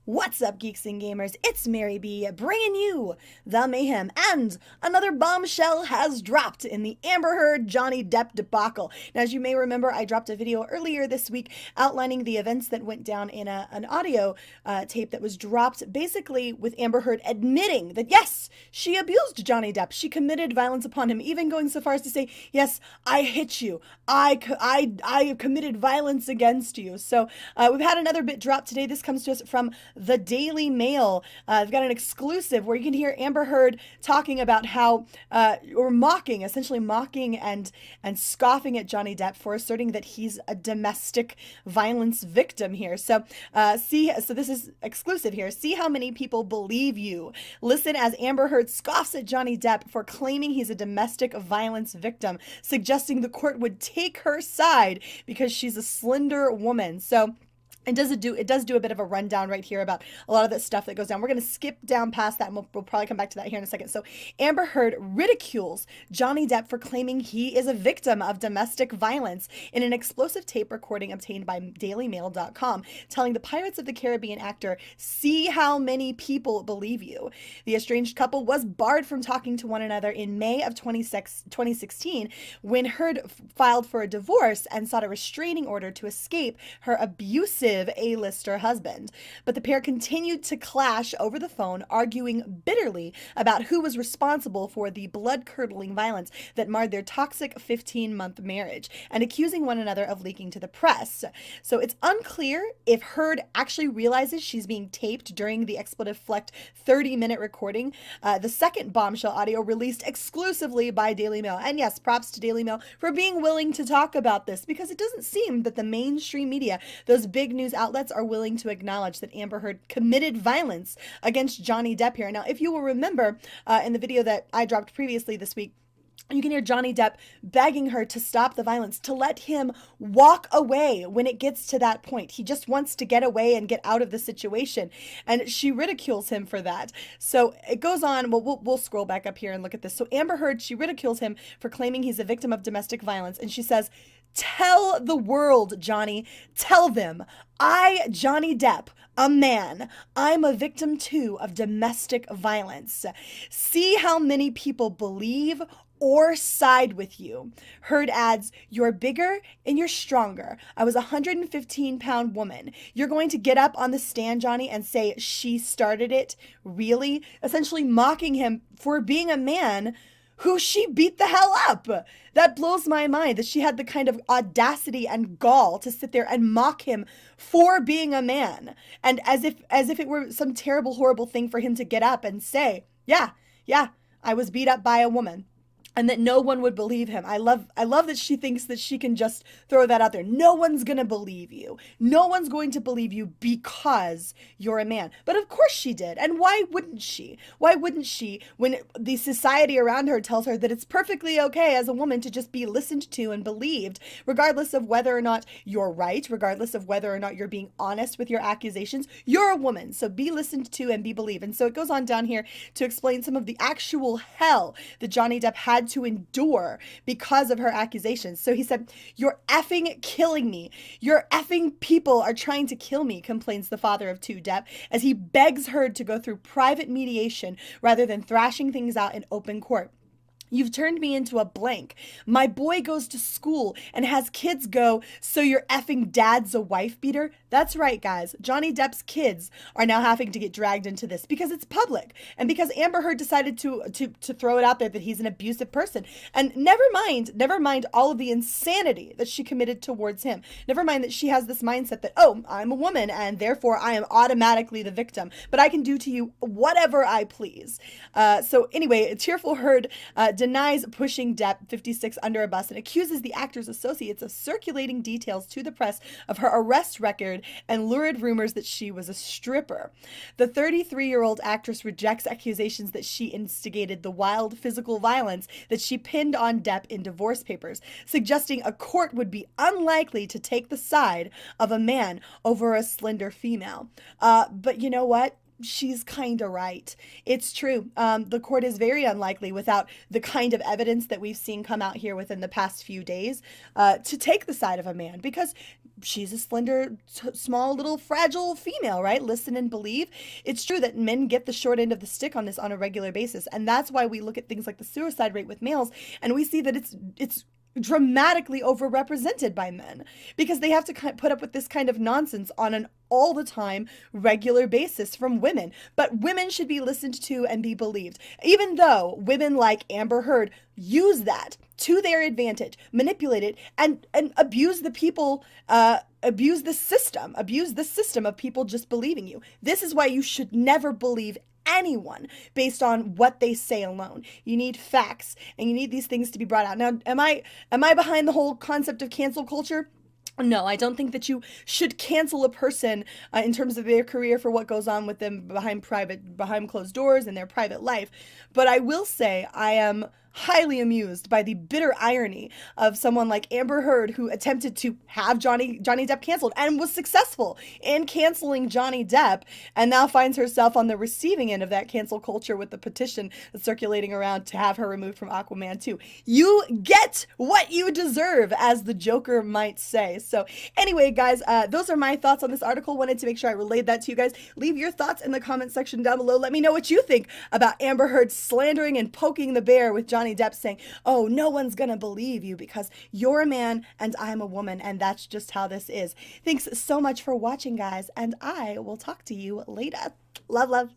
What's up, geeks and gamers? It's Mary B, bringing you the mayhem, and another bombshell has dropped in the Amber Heard Johnny Depp debacle. Now, as you may remember, I dropped a video earlier this week outlining the events that went down in an audio tape that was dropped, basically with Amber Heard admitting that, yes, she abused Johnny Depp. She committed violence upon him, even going so far as to say, yes, I hit you. I committed violence against you. So we've had another bit drop today. This comes to us from the Daily Mail. I've got an exclusive where you can hear Amber Heard talking about how, or mocking, essentially mocking and scoffing at Johnny Depp for asserting that he's a domestic violence victim here. So so this is exclusive here. See how many people believe you. Listen as Amber Heard scoffs at Johnny Depp for claiming he's a domestic violence victim, suggesting the court would take her side because she's a slender woman. So it does do a bit of a rundown right here about a lot of the stuff that goes down. We're going to skip down past that, and we'll probably come back to that here in a second. So Amber Heard ridicules Johnny Depp for claiming he is a victim of domestic violence in an explosive tape recording obtained by dailymail.com, telling the Pirates of the Caribbean actor, "See how many people believe you." The estranged couple was barred from talking to one another in May of 2016 when Heard filed for a divorce and sought a restraining order to escape her abusive A-lister husband. But the pair continued to clash over the phone, arguing bitterly about who was responsible for the blood-curdling violence that marred their toxic 15-month marriage, and accusing one another of leaking to the press. So it's unclear if Heard actually realizes she's being taped during the expletive-flecked 30-minute recording. The second bombshell audio released exclusively by Daily Mail. And yes, props to Daily Mail for being willing to talk about this, because it doesn't seem that the mainstream media, those big news outlets, are willing to acknowledge that Amber Heard committed violence against Johnny Depp here. Now, if you will remember in the video that I dropped previously this week, you can hear Johnny Depp begging her to stop the violence, to let him walk away when it gets to that point. He just wants to get away and get out of the situation. And she ridicules him for that. So it goes on. Well, we'll scroll back up here and look at this. So Amber Heard, she ridicules him for claiming he's a victim of domestic violence. And she says, "Tell the world, Johnny. Tell them. I, Johnny Depp, a man, I'm a victim too of domestic violence. See how many people believe or side with you." Heard adds, "You're bigger and you're stronger. I was a 115-pound woman. You're going to get up on the stand, Johnny, and say she started it? Really?" Essentially mocking him for being a man who she beat the hell up. That blows my mind that she had the kind of audacity and gall to sit there and mock him for being a man. And as if it were some terrible, horrible thing for him to get up and say, yeah, I was beat up by a woman. And that no one would believe him. I love that she thinks that she can just throw that out there. No one's going to believe you. No one's going to believe you because you're a man. But of course she did. And why wouldn't she? Why wouldn't she when the society around her tells her that it's perfectly okay as a woman to just be listened to and believed, regardless of whether or not you're right, regardless of whether or not you're being honest with your accusations? You're a woman, so be listened to and be believed. And so it goes on down here to explain some of the actual hell that Johnny Depp had to endure because of her accusations. So he said, "You're effing killing me. Your effing people are trying to kill me," complains the father of two, Depp, as he begs Heard to go through private mediation rather than thrashing things out in open court. "You've turned me into a blank. My boy goes to school and has kids go, so your effing dad's a wife beater?" That's right, guys. Johnny Depp's kids are now having to get dragged into this because it's public and because Amber Heard decided to throw it out there that he's an abusive person. And never mind all of the insanity that she committed towards him. Never mind that she has this mindset that, oh, I'm a woman and therefore I am automatically the victim, but I can do to you whatever I please. So anyway, tearful Heard denies pushing Depp, 56, under a bus and accuses the actor's associates of circulating details to the press of her arrest record and lurid rumors that she was a stripper. The 33-year-old actress rejects accusations that she instigated the wild physical violence that she pinned on Depp in divorce papers, suggesting a court would be unlikely to take the side of a man over a slender female. But you know what? she's kind of right. It's true. The court is very unlikely, without the kind of evidence that we've seen come out here within the past few days, to take the side of a man, because she's a slender, small, little, fragile female, right? Listen and believe. It's true that men get the short end of the stick on this on a regular basis, and that's why we look at things like the suicide rate with males, and we see that it's dramatically overrepresented by men, because they have to put up with this kind of nonsense on an all the time regular basis from women. But women should be listened to and be believed, even though women like Amber Heard use that to their advantage, manipulate it, and abuse the people, abuse the system of people just believing you. This is why you should never believe anyone based on what they say alone. You need facts, and you need these things to be brought out. Now, am I behind the whole concept of cancel culture? No, I don't think that you should cancel a person in terms of their career for what goes on with them behind closed doors in their private life. But I will say I am highly amused by the bitter irony of someone like Amber Heard, who attempted to have Johnny Depp canceled and was successful in canceling Johnny Depp, and now finds herself on the receiving end of that cancel culture with the petition that's circulating around to have her removed from Aquaman 2. You get what you deserve, as the Joker might say. So anyway, guys, those are my thoughts on this article. Wanted to make sure I relayed that to you guys. Leave your thoughts in the comment section down below. Let me know what you think about Amber Heard slandering and poking the bear with Johnny Depp, saying, oh, no one's gonna believe you because you're a man and I'm a woman, and that's just how this is. Thanks so much for watching, guys, and I will talk to you later. Love, love.